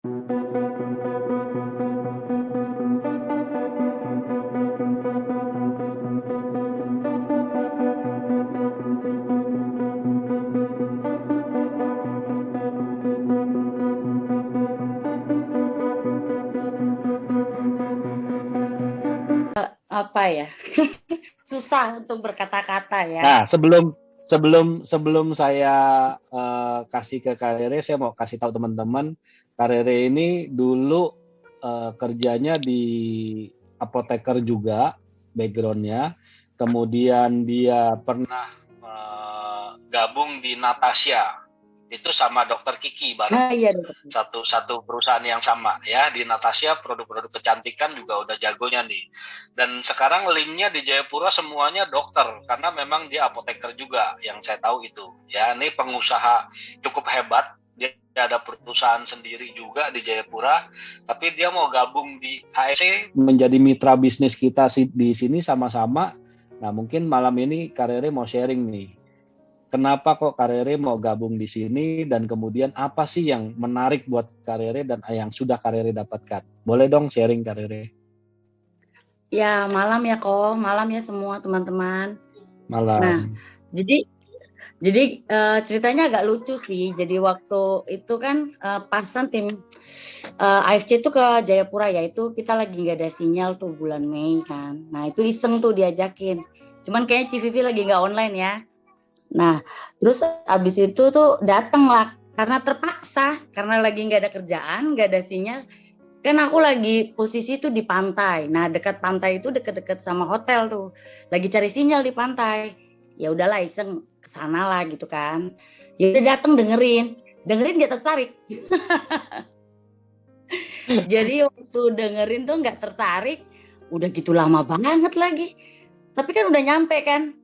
Apa ya? Susah untuk berkata-kata ya. Nah, sebelum saya kasih ke Kak Rere, saya mau kasih tahu teman-teman, Kak Rere ini dulu kerjanya di apoteker juga backgroundnya, kemudian dia pernah gabung di Natasha, itu sama Dokter Kiki bareng. Iya, Satu perusahaan yang sama ya, di Natasha produk-produk kecantikan juga udah jagonya nih. Dan sekarang linknya di Jayapura semuanya dokter, karena memang dia apoteker juga, yang saya tahu itu ya. Ini pengusaha cukup hebat, dia ada perusahaan sendiri juga di Jayapura, tapi dia mau gabung di ASC menjadi mitra bisnis kita di sini sama-sama. Nah, mungkin malam ini Kak Rere mau sharing nih, kenapa kok Kak Rere mau gabung di sini, dan kemudian apa sih yang menarik buat Kak Rere dan yang sudah Kak Rere dapatkan? Boleh dong sharing Kak Rere. Ya, malam ya kok, malam ya semua teman-teman. Malam. Nah, jadi ceritanya agak lucu sih. Jadi waktu itu kan pasan tim AFC itu ke Jayapura ya, itu kita lagi nggak ada sinyal tuh bulan Mei kan. Nah itu iseng tuh diajakin. Cuman kayaknya Civivi lagi nggak online ya. Nah, terus abis itu tuh dateng lah, karena terpaksa, karena lagi nggak ada kerjaan, nggak ada sinyal. Kan aku lagi posisi tuh di pantai. Nah, dekat pantai itu deket-deket sama hotel tuh. Lagi cari sinyal di pantai. Ya udahlah iseng kesana lah gitu kan. Ya udah dateng dengerin nggak tertarik. Jadi waktu dengerin tuh nggak tertarik. Udah gitu lama banget lagi. Tapi kan udah nyampe kan.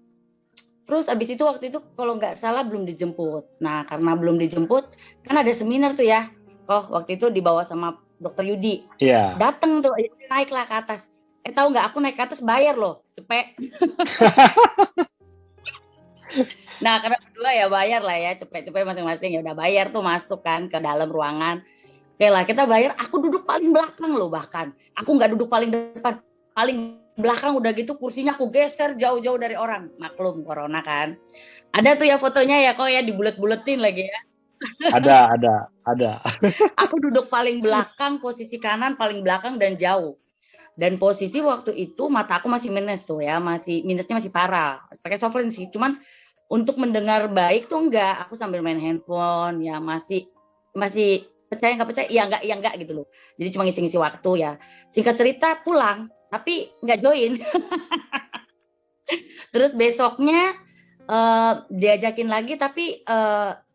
Terus abis itu waktu itu kalau nggak salah belum dijemput. Nah karena belum dijemput, kan ada seminar tuh ya. Oh waktu itu dibawa sama Dokter Yudi. Iya. Dateng tuh, naiklah ke atas. Tahu nggak, aku naik ke atas bayar loh, cepet. Nah karena berdua ya bayar lah ya, cepet-cepet masing-masing. Ya udah bayar tuh, masuk kan ke dalam ruangan. Oke lah, kita bayar. Aku duduk paling belakang loh bahkan. Aku nggak duduk paling depan, paling belakang. Udah gitu kursinya aku geser jauh-jauh dari orang. Maklum corona kan. Ada tuh ya fotonya ya kok ya, dibulet-buletin lagi ya. Ada. Aku duduk paling belakang, posisi kanan paling belakang dan jauh. Dan posisi waktu itu mata aku masih minus tuh ya, minusnya masih parah. Pakai softline sih, cuman untuk mendengar baik tuh enggak. Aku sambil main handphone ya, masih percaya nggak percaya, iya enggak gitu loh. Jadi cuma ngisi-ngisi waktu ya. Singkat cerita pulang, tapi nggak join. Terus besoknya diajakin lagi, tapi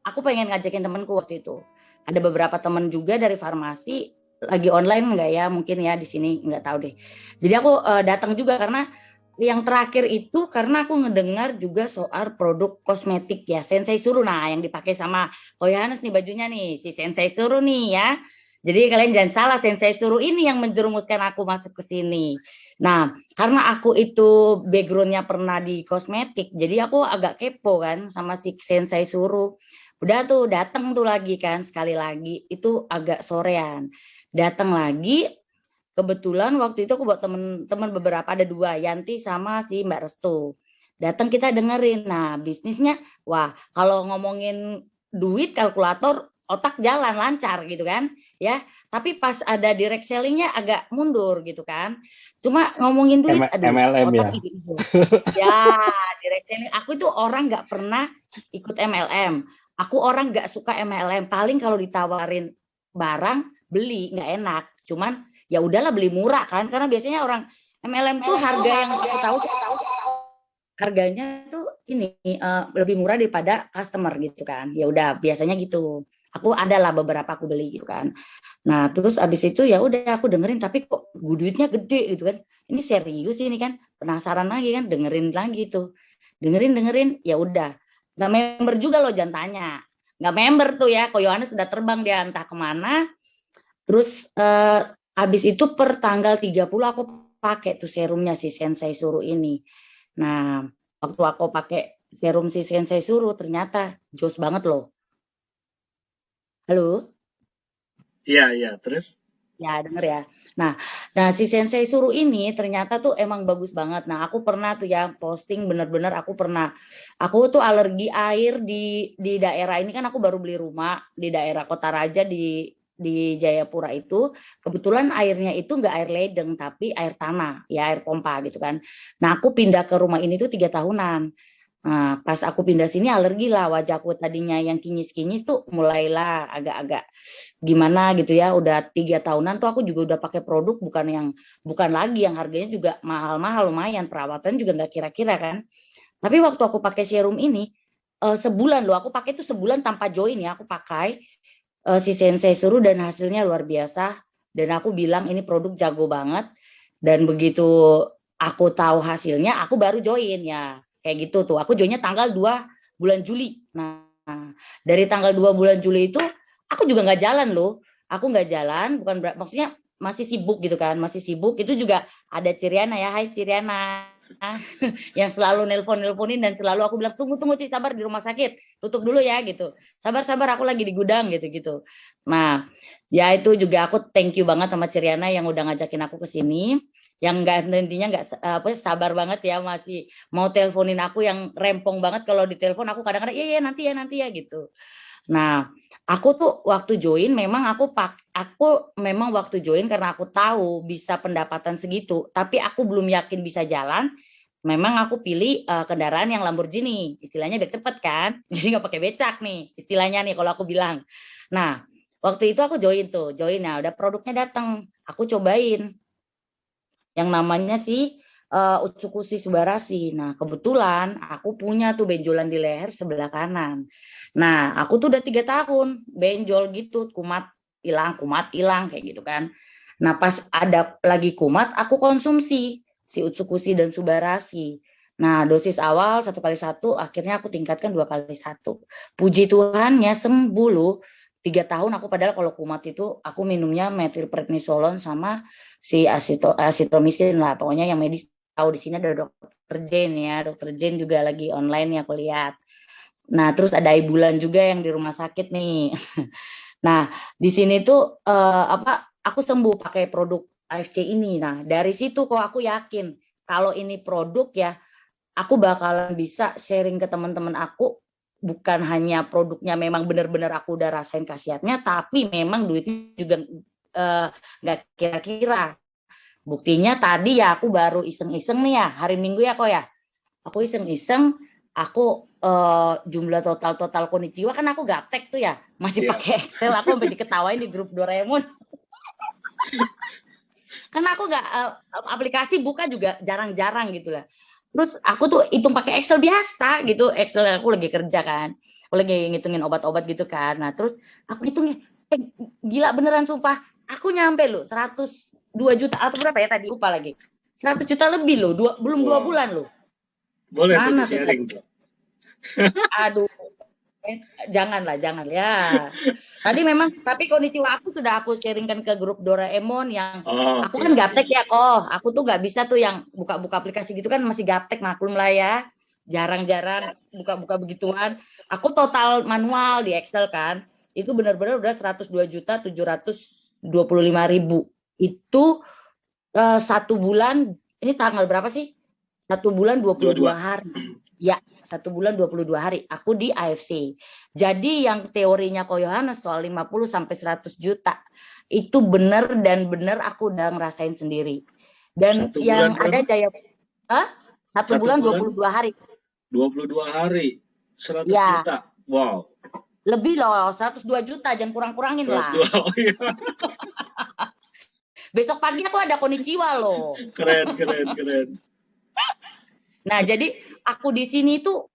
aku pengen ngajakin temanku waktu itu. Ada beberapa teman juga dari farmasi, lagi online nggak ya, mungkin ya di sini, nggak tahu deh. Jadi aku datang juga karena yang terakhir itu karena aku ngedengar juga soal produk kosmetik ya, Sensei Suru. Nah yang dipakai sama Ko Yohanes nih bajunya nih, si Sensei Suru nih ya. Jadi kalian jangan salah, Sensei Suru ini yang menjerumuskan aku masuk ke sini. Nah, karena aku itu backgroundnya pernah di kosmetik, jadi aku agak kepo kan sama si Sensei Suru. Udah tuh datang tuh lagi kan, sekali lagi itu agak sorean. Datang lagi, kebetulan waktu itu aku buat temen-temen beberapa, ada 2, Yanti sama si Mbak Restu. Datang kita dengerin. Nah, bisnisnya wah, kalau ngomongin duit kalkulator otak jalan lancar gitu kan, ya. Tapi pas ada direct sellingnya agak mundur gitu kan. Cuma ngomongin duit, aduh, MLM otak ya. ide-ide. Ya, direct selling. Aku itu orang nggak pernah ikut MLM. Aku orang nggak suka MLM. Paling kalau ditawarin barang beli nggak enak. Cuman ya udahlah beli murah kan, karena biasanya orang MLM tuh harga yang aku tahu harganya tuh ini lebih murah daripada customer gitu kan. Ya udah biasanya gitu. Aku adalah beberapa aku beli gitu kan. Nah terus abis itu ya udah aku dengerin, tapi kok duitnya gede gitu kan. Ini serius ini kan, penasaran lagi kan, dengerin lagi tuh. Dengerin ya udah. Nggak member juga loh, jangan tanya. Nggak member tuh ya, Ko Yohanes sudah terbang dia entah kemana. Terus habis itu per tanggal 30 aku pakai tuh serumnya si Sensei Suru ini. Nah, waktu aku pakai serum si Sensei Suru ternyata jos banget loh. Halo? Iya, iya. Terus? Ya, denger ya. Nah, si Sensei Suruh ini ternyata tuh emang bagus banget. Nah, aku pernah tuh ya posting bener-bener aku tuh alergi air di daerah ini kan aku baru beli rumah di daerah Kota Raja di Jayapura itu. Kebetulan airnya itu nggak air ledeng tapi air tanah, ya air pompa gitu kan. Nah, aku pindah ke rumah ini tuh 3 tahunan. Nah, pas aku pindah sini alergi lah wajahku tadinya yang kinyis-kinyis tuh mulailah agak-agak gimana gitu ya. Udah 3 tahunan tuh aku juga udah pakai produk bukan lagi yang harganya juga mahal-mahal lumayan perawatan juga nggak kira-kira kan. Tapi waktu aku pakai serum ini sebulan loh aku pakai tuh sebulan tanpa join ya aku pakai si Sensei Suruh dan hasilnya luar biasa dan aku bilang ini produk jago banget dan begitu aku tahu hasilnya aku baru join ya kayak gitu tuh aku joinnya tanggal 2 bulan Juli. Nah dari tanggal 2 bulan Juli itu aku juga nggak jalan loh aku nggak jalan bukan maksudnya masih sibuk gitu kan masih sibuk itu juga ada Ciriana ya hai Ciriana yang selalu nelponin dan selalu aku bilang tunggu Ci sabar di rumah sakit tutup dulu ya gitu sabar aku lagi di gudang gitu. Nah ya itu juga aku thank you banget sama Ciriana yang udah ngajakin aku ke sini yang nggak nantinya nggak sabar banget ya masih mau teleponin aku yang rempong banget kalau ditelepon aku kadang-kadang iya nanti ya gitu. Nah, aku tuh waktu join memang aku memang waktu join karena aku tahu bisa pendapatan segitu, tapi aku belum yakin bisa jalan. Memang aku pilih kendaraan yang Lamborghini, istilahnya biar cepet kan, jadi nggak pakai becak nih, istilahnya nih kalau aku bilang. Nah, waktu itu aku join ya, udah produknya datang, aku cobain yang namanya si Utsukushi Subarasi. Nah, kebetulan aku punya tuh benjolan di leher sebelah kanan. Nah, aku tuh udah 3 tahun benjol gitu, kumat hilang kayak gitu kan. Nah, pas ada lagi kumat, aku konsumsi si Utsukushi dan Subarasi. Nah, dosis awal 1 kali 1, akhirnya aku tingkatkan 2 kali 1. Puji Tuhan ya sembuh loh. 3 tahun aku padahal kalau kumat itu aku minumnya metilprednisolon sama si asitromisin lah. Pokoknya yang medis tahu di sini ada dokter Jane ya. Dokter Jane juga lagi online ya aku lihat. Nah, terus ada Ibulan juga yang di rumah sakit nih. Nah, di sini tuh aku sembuh pakai produk AFC ini. Nah, dari situ kok aku yakin kalau ini produk ya aku bakalan bisa sharing ke teman-teman aku bukan hanya produknya memang benar-benar aku udah rasain khasiatnya tapi memang duitnya juga nggak kira-kira. Buktinya tadi ya aku baru iseng-iseng nih ya hari Minggu ya kok ya. Aku iseng-iseng aku jumlah total konnichiwa kan aku gaptek tuh ya masih pakai Excel aku sampai diketawain di grup Doraemon. Karena aku nggak aplikasi buka juga jarang-jarang gitu lah. Terus aku tuh hitung pakai Excel biasa gitu. Excel aku lagi kerja kan. Aku lagi ngitungin obat-obat gitu kan. Nah, terus aku hitungnya gila beneran sumpah. Aku nyampe loh 102 juta atau berapa ya tadi lupa lagi. 100 juta lebih loh, belum 2 bulan loh. Boleh tuh Mana di-sharing tuh. Aduh, jangan ya. Tadi memang tapi kondisi aku sudah aku sharingkan ke grup Doraemon yang aku kan gaptek ya kok. Aku tuh nggak bisa tuh yang buka-buka aplikasi gitu kan masih gaptek maklum lah ya. Jarang-jarang buka-buka begituan. Aku total manual di Excel kan. Itu benar-benar udah 102.725.000. Itu 1 bulan ini tanggal berapa sih? 1 bulan 22 hari. Ya, 1 bulan 22 hari aku di AFC. Jadi yang teorinya Ko Yohanes soal 50 sampai 100 juta itu benar dan benar aku udah ngerasain sendiri. Dan yang ada Jaya 1 bulan 22 hari. 22 hari 100 ya. Juta. Wow. Lebih loh, 102 juta jangan kurang-kurangin 102, lah. Oh iya. Besok pagi aku ada konnichiwa loh. Keren. Nah, jadi aku di sini tuh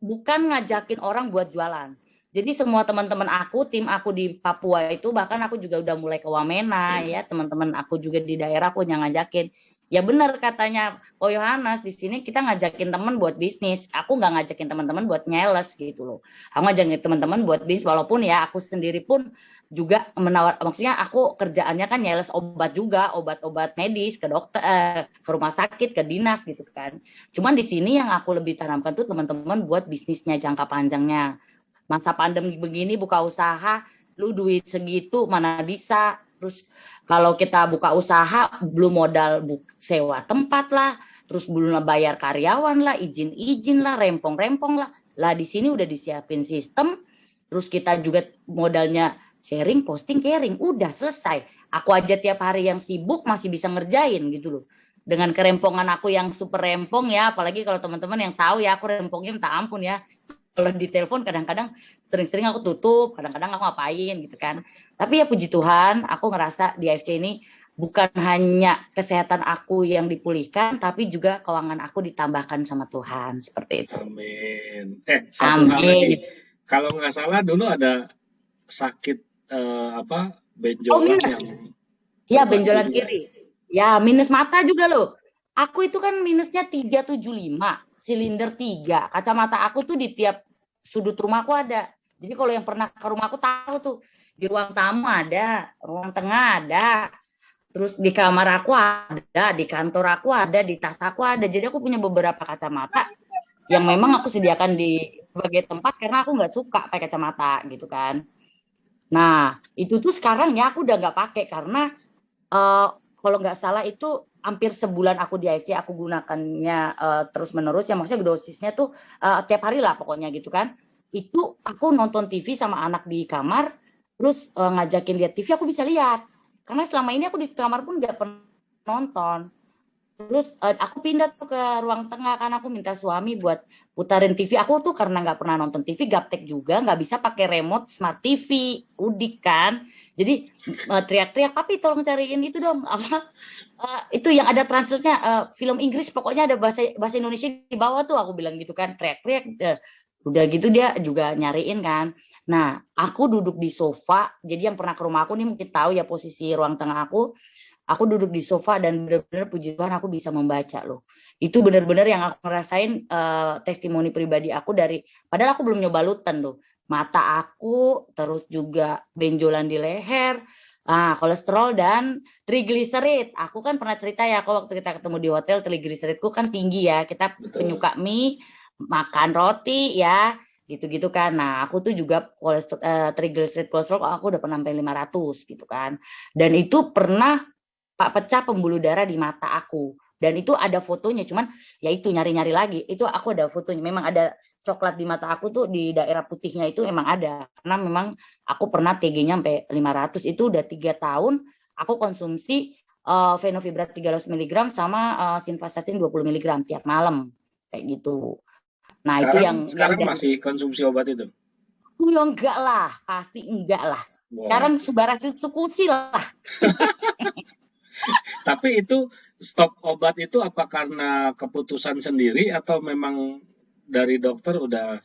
bukan ngajakin orang buat jualan. Jadi semua teman-teman aku, tim aku di Papua itu bahkan aku juga udah mulai ke Wamena ya, teman-teman aku juga di daerah aku yang ngajakin. Ya benar katanya Ko Yohanes di sini kita ngajakin teman buat bisnis. Aku nggak ngajakin teman-teman buat nyeles gitu loh. Aku ngajakin teman-teman buat bisnis walaupun ya aku sendiri pun juga maksudnya aku kerjaannya kan nyeles obat juga, obat-obat medis ke dokter, ke rumah sakit, ke dinas gitu kan. Cuman di sini yang aku lebih tanamkan tuh teman-teman buat bisnisnya jangka panjangnya. Masa pandemi begini buka usaha lu duit segitu mana bisa. Terus kalau kita buka usaha belum modal sewa tempat lah, terus belum bayar karyawan lah, izin lah, rempong lah. Lah di sini udah disiapin sistem, terus kita juga modalnya sharing, posting, caring, udah selesai. Aku aja tiap hari yang sibuk masih bisa ngerjain gitu loh. Dengan kerempongan aku yang super rempong ya, apalagi kalau teman-teman yang tahu ya, aku rempongnya minta ampun ya. Kalau di telepon kadang-kadang sering-sering aku tutup, kadang-kadang aku ngapain gitu kan. Tapi ya puji Tuhan, aku ngerasa di AFC ini bukan hanya kesehatan aku yang dipulihkan, tapi juga keuangan aku ditambahkan sama Tuhan, seperti itu. Amin. Satu hal lagi, Amin. kalau nggak salah dulu ada sakit Oh, benjolan minus. yang Ya, berbantu benjolan juga. kiri. Ya, minus mata juga loh. Aku itu kan minusnya 375, silinder 3. Kacamata aku tuh di tiap sudut rumahku ada. Jadi kalau yang pernah ke rumahku tahu tuh, di ruang tamu ada, ruang tengah ada, terus di kamar aku ada, di kantor aku ada, di tas aku ada. Jadi aku punya beberapa kacamata yang memang aku sediakan di sebagai tempat karena aku nggak suka pakai kacamata gitu kan. Nah, itu tuh sekarang ya aku udah nggak pakai karena kalau nggak salah itu hampir sebulan aku di AFC aku gunakannya terus menerus ya, maksudnya dosisnya tuh tiap hari lah pokoknya gitu kan. Itu aku nonton TV sama anak di kamar, terus ngajakin lihat TV aku bisa lihat. Karena selama ini aku di kamar pun nggak pernah nonton. Terus aku pindah tuh ke ruang tengah kan, aku minta suami buat putarin TV. Aku tuh karena nggak pernah nonton TV, gaptek juga, nggak bisa pakai remote smart TV, udik kan. Jadi teriak-teriak, papi tolong cariin itu dong, apa itu yang ada translate-nya film Inggris, pokoknya ada bahasa Indonesia di bawah tuh, aku bilang gitu kan, teriak-teriak. Udah gitu dia juga nyariin kan. Nah, aku duduk di sofa. Jadi yang pernah ke rumah aku nih mungkin tahu ya posisi ruang tengah aku. Aku duduk di sofa dan benar-benar puji Tuhan aku bisa membaca loh. Itu benar-benar yang aku ngerasain testimoni pribadi aku dari, padahal aku belum nyoba luten tuh. Mata aku, terus juga benjolan di leher, kolesterol dan trigliserid. Aku kan pernah cerita ya, aku waktu kita ketemu di hotel, trigliseridku kan tinggi ya. Kita Betul. penyuka mie, makan roti ya, gitu-gitu kan. Nah, aku tuh juga trigliserid kolesterol aku udah pernah sampai 500 gitu kan. Dan itu pernah pecah pembuluh darah di mata aku. Dan itu ada fotonya, cuman ya itu nyari-nyari lagi. Itu aku ada fotonya. Memang ada coklat di mata aku tuh di daerah putihnya itu emang ada. Karena memang aku pernah TG-nya sampai 500. Itu udah 3 tahun aku konsumsi Fenovibrat 300 mg sama Simvastatin 20 mg tiap malam. Kayak gitu. Nah, itu yang Sekarang masih konsumsi obat itu? ya enggak lah, pasti enggak lah. Wow. Sekarang sudah eksekusi lah. Tapi itu stop obat itu apa karena keputusan sendiri atau memang dari dokter udah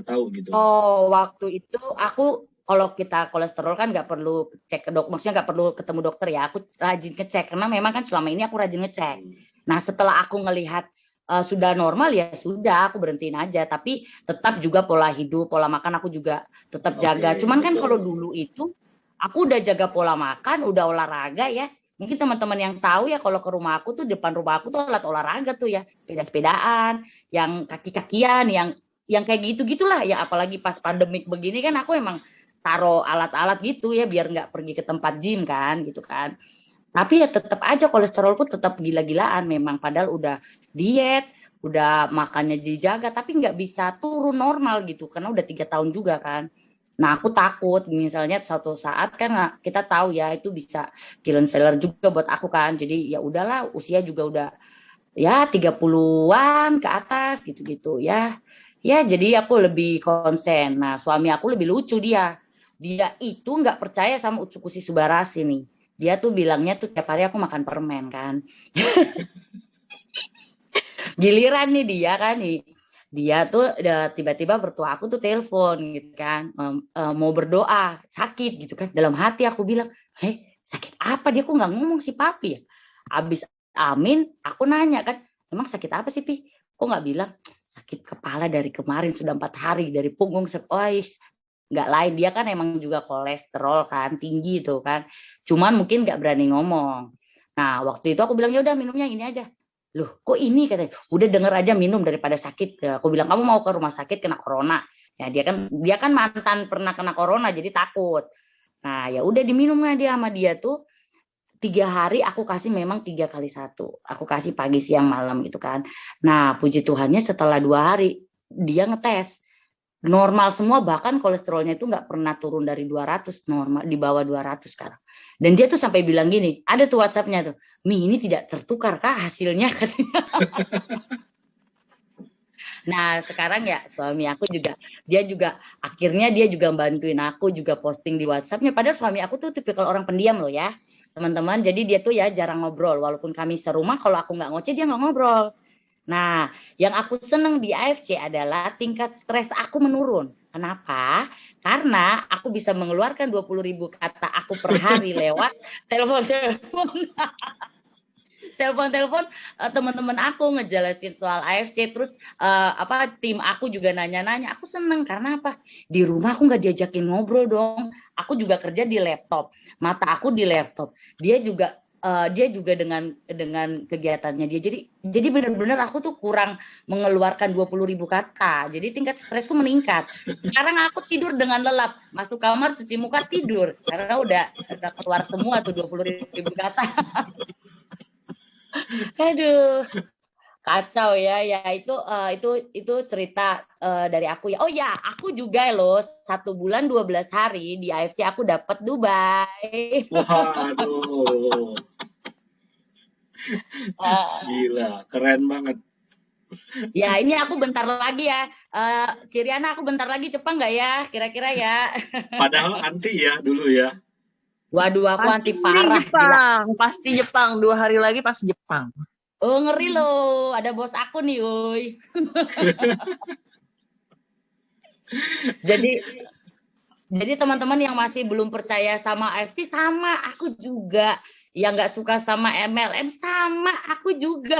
tahu gitu? Oh, waktu itu aku kalau kita kolesterol kan nggak perlu cek ke dok, maksudnya nggak perlu ketemu dokter ya. Aku rajin ngecek karena memang kan selama ini aku rajin ngecek. Nah, setelah aku ngelihat sudah normal ya sudah aku berhentiin aja. Tapi tetap juga pola hidup, pola makan aku juga tetap jaga. Cuman kan kalau dulu itu aku udah jaga pola makan, udah olahraga ya. Mungkin teman-teman yang tahu ya kalau ke rumah aku tuh depan rumah aku tuh alat olahraga tuh ya, sepeda-sepedaan, yang kaki-kakian, yang kayak gitu-gitulah ya, apalagi pas pandemik begini kan aku emang taruh alat-alat gitu ya biar nggak pergi ke tempat gym kan gitu kan. Tapi ya tetap aja kolesterolku tetap gila-gilaan memang padahal udah diet, udah makannya dijaga tapi nggak bisa turun normal gitu karena udah 3 tahun juga kan. Nah, aku takut misalnya suatu saat kan kita tahu ya itu bisa killing seller juga buat aku kan. Jadi ya udahlah usia juga udah ya 30-an ke atas gitu-gitu ya. Ya, jadi aku lebih konsen. Nah, suami aku lebih lucu dia. Dia itu nggak percaya sama Utsukushi Subarashi nih. Dia tuh bilangnya tuh tiap hari aku makan permen kan. Giliran nih dia kan nih. Dia tuh tiba-tiba bertua aku tuh telepon gitu kan. Mau berdoa, sakit gitu kan. Dalam hati aku bilang, "Hei, sakit apa dia kok nggak ngomong si papi ya?" Abis amin, aku nanya kan, "Emang sakit apa sih, Pi? Kok nggak bilang?" Sakit kepala dari kemarin sudah 4 hari dari punggung sepois. Nggak lain dia kan emang juga kolesterol kan tinggi tuh kan. Cuman mungkin nggak berani ngomong. Nah waktu itu aku bilang ya udah minumnya ini aja. Loh, kok ini katanya? Udah denger aja minum daripada sakit. Ya, aku bilang, kamu mau ke rumah sakit kena corona. Ya dia kan mantan pernah kena corona jadi takut. Nah, ya udah diminumnya dia sama dia tuh 3 hari aku kasih memang 3 kali 1. Aku kasih pagi, siang, malam gitu kan. Nah, puji Tuhannya setelah 2 hari dia ngetes normal semua, bahkan kolesterolnya itu nggak pernah turun dari 200, normal di bawah 200 sekarang. Dan dia tuh sampai bilang gini, ada tuh WhatsApp-nya tuh, Mi ini tidak tertukar kah hasilnya katanya. Nah sekarang ya suami aku juga, akhirnya dia juga bantuin aku juga posting di WhatsApp-nya. Padahal suami aku tuh tipikal orang pendiam loh ya teman-teman. Jadi dia tuh ya jarang ngobrol, walaupun kami serumah, kalau aku nggak ngoceh dia nggak ngobrol. Nah, yang aku seneng di AFC adalah tingkat stres aku menurun. Kenapa? Karena aku bisa mengeluarkan 20.000 kata aku per hari lewat telepon teman-teman aku ngejelasin soal AFC. Terus tim aku juga nanya-nanya. Aku seneng karena apa? Di rumah aku nggak diajakin ngobrol dong. Aku juga kerja di laptop, mata aku di laptop. Dia juga dengan kegiatannya dia. Jadi benar-benar aku tuh kurang mengeluarkan 20.000 kata. Jadi tingkat stresku meningkat. Sekarang aku tidur dengan lelap, masuk kamar cuci muka tidur karena udah keluar semua tuh 20.000 kata. Aduh, kacau ya. Ya itu cerita dari aku ya. Oh ya, aku juga loh 1 bulan 12 hari di AFC aku dapat Dubai. Waduh, gila, keren banget. Ya ini aku bentar lagi ya. Ciriana aku bentar lagi Jepang nggak ya? Kira-kira ya. Padahal anti ya dulu ya. Waduh, aku Pasti anti parah. Gila. Jepang, pasti Jepang. 2 hari lagi pasti Jepang. Oh ngeri loh, ada bos aku nih, uy. Jadi teman-teman yang masih belum percaya sama AFC, sama aku juga. Yang nggak suka sama MLM sama aku juga.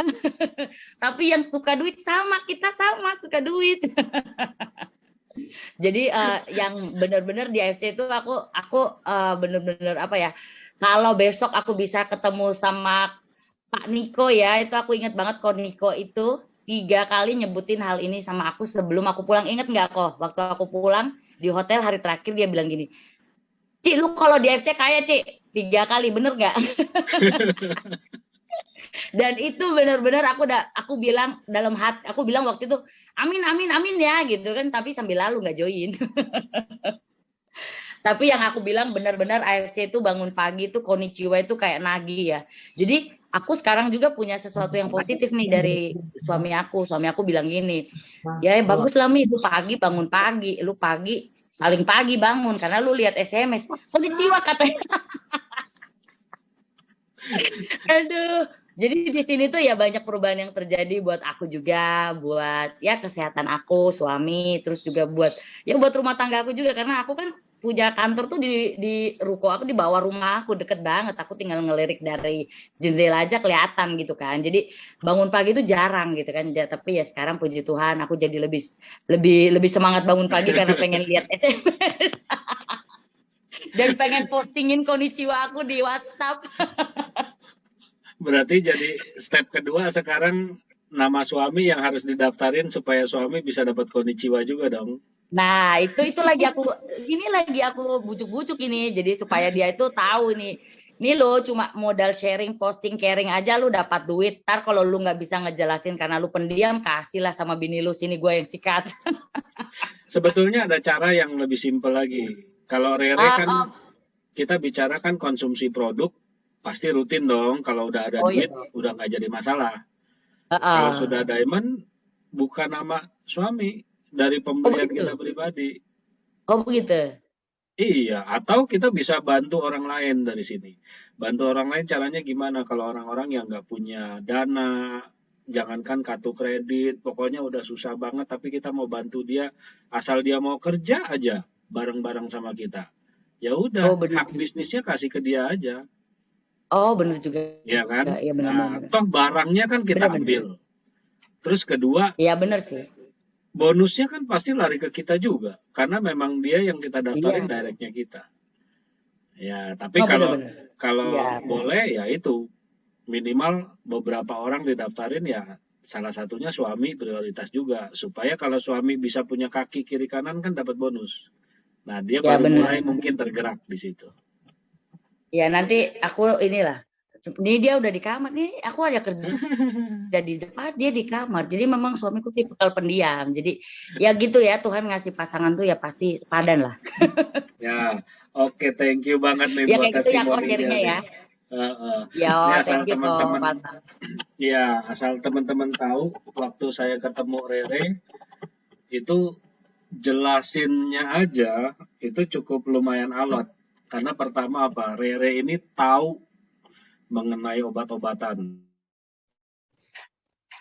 Tapi yang suka duit sama, kita sama suka duit. Jadi yang benar-benar di AFC itu aku benar-benar apa ya? Kalau besok aku bisa ketemu sama Pak Niko ya, itu aku ingat banget kok Niko itu 3 kali nyebutin hal ini sama aku sebelum aku pulang. Ingat nggak kok? Waktu aku pulang di hotel hari terakhir dia bilang gini, Cik lu kalau di AFC kaya Cik, 3 kali, bener nggak? Dan itu benar-benar aku bilang dalam hati, aku bilang waktu itu amin amin amin ya gitu kan, tapi sambil lalu nggak join. Tapi yang aku bilang benar-benar AFC itu bangun pagi itu konnichiwa itu kayak nagih ya. Jadi aku sekarang juga punya sesuatu yang positif nih dari suami aku. Suami aku bilang gini, ya bagus lah Mi, lu pagi bangun pagi, lu pagi paling pagi bangun karena lu lihat SMS, konnichiwa katanya. Aduh. Jadi di sini tuh ya banyak perubahan yang terjadi buat aku juga, buat ya kesehatan aku, suami, terus juga buat rumah tangga aku juga, karena aku kan punya kantor tuh di ruko aku, di bawah rumah aku, deket banget. Aku tinggal ngelirik dari jendela aja kelihatan gitu kan. Jadi bangun pagi itu jarang gitu kan. Tapi ya sekarang puji Tuhan aku jadi lebih semangat bangun pagi karena pengen lihat SMS. Dan pengen postingin konnichiwa aku di WhatsApp. Berarti jadi step kedua sekarang nama suami yang harus didaftarin supaya suami bisa dapat konnichiwa juga dong. Nah, itu lagi aku bujuk-bujuk ini, jadi supaya dia itu tahu nih lo cuma modal sharing, posting, caring aja lu dapat duit. Ntar kalau lu nggak bisa ngejelasin karena lu pendiam, kasihlah sama bini lu, sini gue yang sikat. Sebetulnya ada cara yang lebih simpel lagi. Kalau Rere kan kita bicara kan konsumsi produk, pasti rutin dong. Kalau udah ada duit, udah nggak jadi masalah. Kalau sudah diamond, bukan nama suami, dari pembelian kita pribadi. Oh begitu? Iya, atau kita bisa bantu orang lain dari sini. Bantu orang lain caranya gimana? Kalau orang-orang yang nggak punya dana, jangankan kartu kredit, pokoknya udah susah banget, tapi kita mau bantu dia, asal dia mau kerja aja bareng-bareng sama kita. Ya udah, hak bisnisnya kasih ke dia aja. Oh benar juga. Ya kan? Ya, benar. Toh barangnya kan kita ambil. Terus kedua, iya benar sih. Bonusnya kan pasti lari ke kita juga, karena memang dia yang kita daftarin directnya kita. Ya, tapi kalau boleh ya itu minimal beberapa orang didaftarin ya, salah satunya suami prioritas juga, supaya kalau suami bisa punya kaki kiri kanan kan dapat bonus. Nah, dia Ya baru mulai benar. mungkin tergerak di situ. Ya nanti aku inilah. Ini dia udah di kamar nih. Aku ada kerja di depan, dia di kamar. Jadi memang suamiku tipikal pendiam. Jadi ya gitu ya, Tuhan ngasih pasangan tuh ya pasti sepadan lah. Ya, oke, thank you banget nih Ya buat kayak gitu ya kok testimoninya akhirnya ya. nih. Heeh. Ya, Ini thank asal you kok, teman-teman, Pak. ya asal teman-teman tahu, waktu saya ketemu Rere itu jelasinnya aja itu cukup lumayan alot. Karena pertama apa? Rere ini tahu mengenai obat-obatan.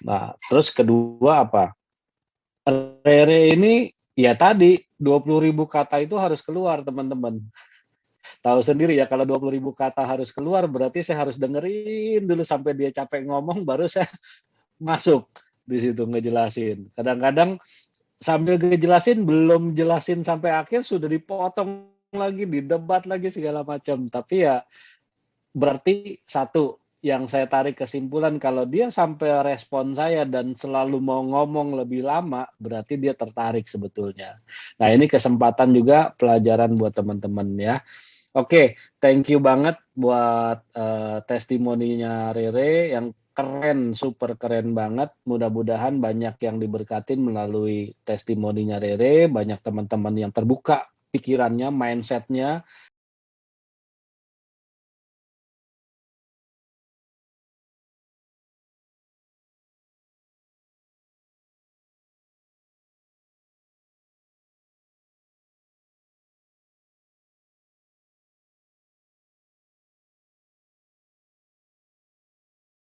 Nah, terus kedua apa? Rere ini ya tadi 20.000 kata itu harus keluar, teman-teman. Tahu sendiri ya, kalau 20.000 kata harus keluar berarti saya harus dengerin dulu sampai dia capek ngomong baru saya masuk di situ ngejelasin. Kadang-kadang sambil ngejelasin belum jelasin sampai akhir sudah dipotong lagi, didebat lagi segala macam. Tapi ya berarti satu yang saya tarik kesimpulan, kalau dia sampai respon saya dan selalu mau ngomong lebih lama, berarti dia tertarik sebetulnya. Nah, ini kesempatan juga pelajaran buat teman-teman ya. Oke, thank you banget buat testimoninya Rere yang keren, super keren banget. Mudah-mudahan banyak yang diberkatin melalui testimoninya Rere, banyak teman-teman yang terbuka pikirannya, mindsetnya,